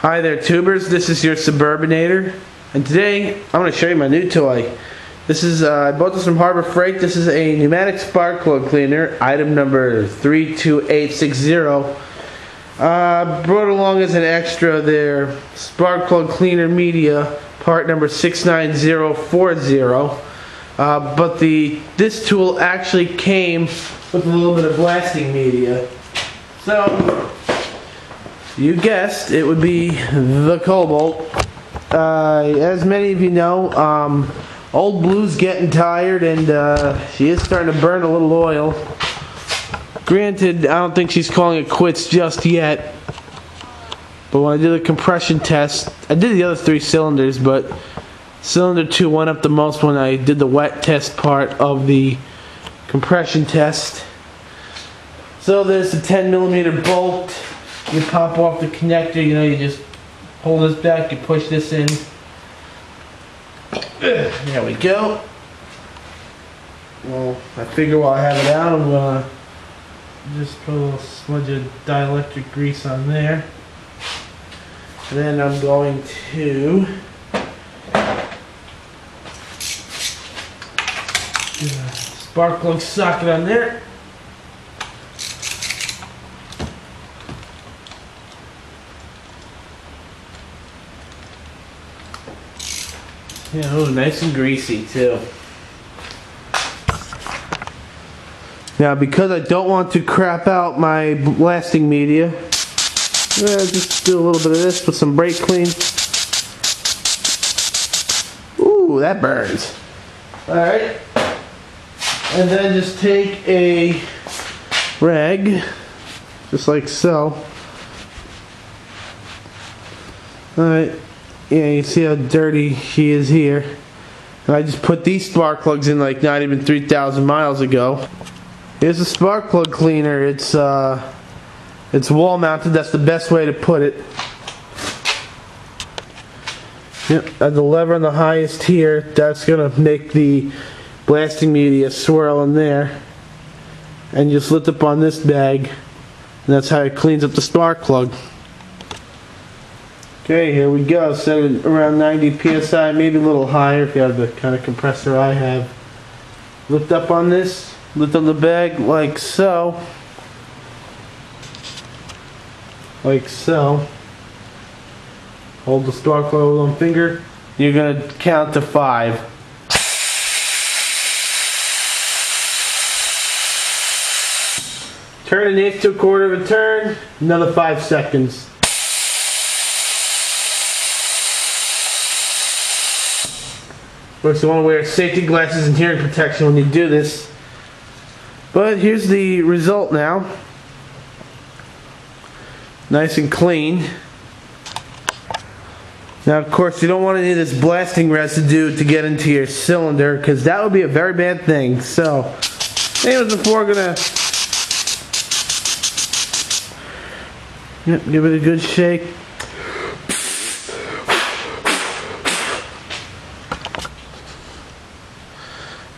Hi there tubers, this is your Suburbanator, and today I'm going to show you my new toy. This is, I bought this from Harbor Freight. This is a pneumatic spark plug cleaner, item number 32860. Brought along as an extra there, spark plug cleaner media, part number 69040. But this tool actually came with a little bit of blasting media. So, you guessed, it would be the Cobalt. As many of you know, Old Blue's getting tired and she is starting to burn a little oil. Granted, I don't think she's calling it quits just yet. But when I did the compression test, I did the other 3 cylinders, but cylinder 2 went up the most when I did the wet test part of the compression test. So there's a 10mm bolt. You pop off the connector, you just pull this back, you push this in. There we go. Well, I figure while I have it out, I'm gonna just put a little smudge of dielectric grease on there. And then I'm going to spark plug socket on there. Yeah, oh, nice and greasy too. Now, because I don't want to crap out my blasting media, just do a little bit of this with some brake clean. Ooh, that burns. Alright. And then just take a rag, just like so. Alright. Yeah, you see how dirty she is here. And I just put these spark plugs in like not even 3,000 miles ago. Here's a spark plug cleaner. It's wall mounted. That's the best way to put it. Yep, the lever on the highest here, that's gonna make the blasting media swirl in there. And you just lift up on this bag, and that's how it cleans up the spark plug. Okay, here we go. Set it around 90 psi, maybe a little higher if you have the kind of compressor I have. Lift up on this, lift on the bag like so. Like so. Hold the spark plug with one finger. You're going to count to 5. Turn an eighth to a quarter of a turn, another 5 seconds. Of course, you want to wear safety glasses and hearing protection when you do this. But here's the result now. Nice and clean. Now, of course, you don't want any of this blasting residue to get into your cylinder, because that would be a very bad thing. So, anyways, before we're gonna give it a good shake.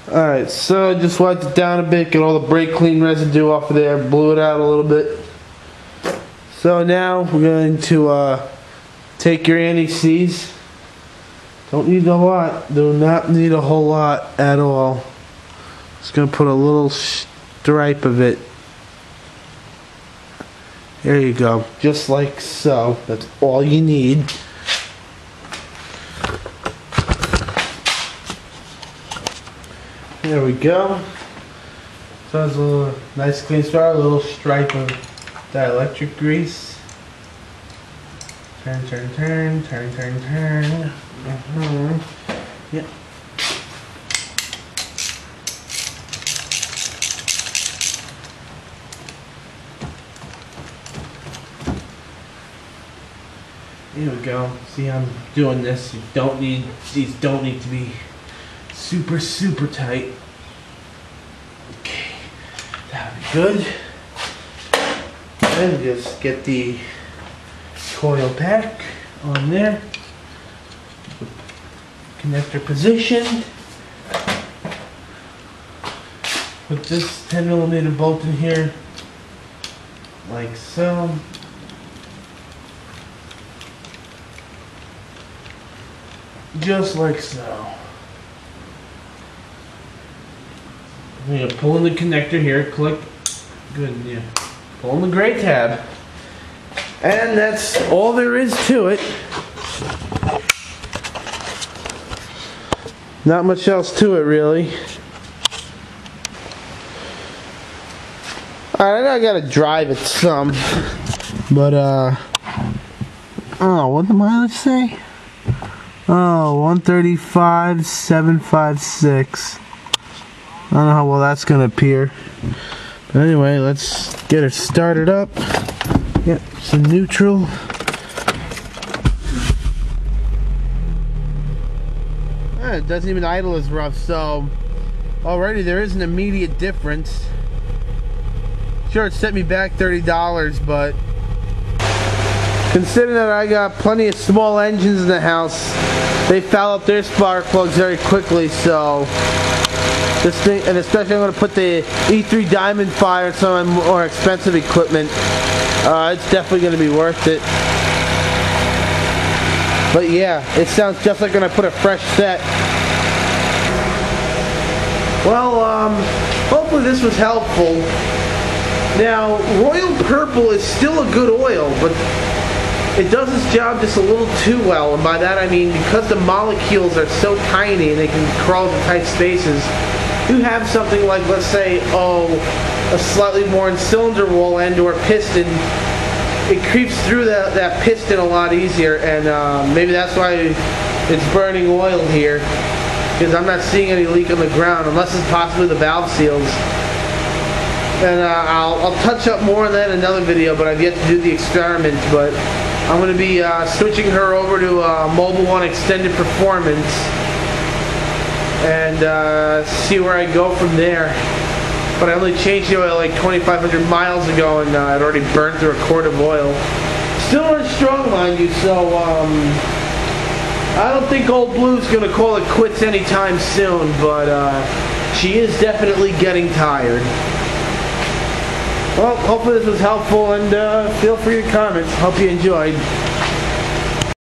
Alright, so just wiped it down a bit, get all the brake clean residue off of there, blew it out a little bit. So now we're going to take your anti-seize. Don't need a lot, do not need a whole lot at all. Just going to put a little stripe of it. There you go, just like so. That's all you need. There we go. So it's a little nice clean start, a little stripe of dielectric grease. Turn, turn, turn, turn, turn, turn. Yep. Here we go. See, I'm doing this. These don't need to be super tight. Okay, that'll be good. And just get the coil pack on there. Connector positioned. Put this 10mm bolt in here, like so. just like so. I'm gonna pull in the connector here, click, good, yeah. Pull in the gray tab. And that's all there is to it. Not much else to it, really. Alright, I know I gotta drive it some. But, oh, what did the mileage say? Oh, 135,756. I don't know how well that's gonna appear. But anyway, let's get her started up. Yep, some neutral. It doesn't even idle as rough, so already there is an immediate difference. Sure, it set me back $30, but considering that I got plenty of small engines in the house, they foul up their spark plugs very quickly, so this thing, and especially I'm going to put the E3 Diamond Fire on some of my more expensive equipment, it's definitely going to be worth it. But yeah, it sounds just like when I put a fresh set. Well, hopefully this was helpful. Now, Royal Purple is still a good oil, but it does its job just a little too well, and by that I mean because the molecules are so tiny and they can crawl into tight spaces, you have something like, let's say, a slightly worn cylinder wall end or piston. It creeps through that piston a lot easier, and maybe that's why it's burning oil here, because I'm not seeing any leak on the ground, unless it's possibly the valve seals. And I'll touch up more on that in another video, but I've yet to do the experiment. But I'm going to be switching her over to Mobile One Extended Performance and see where I go from there. But I only changed the oil like 2,500 miles ago, and I'd already burned through a quart of oil. Still runs strong, mind you, so I don't think Old Blue's going to call it quits anytime soon, but she is definitely getting tired. Well, hopefully this was helpful, and feel free to comment. Hope you enjoyed.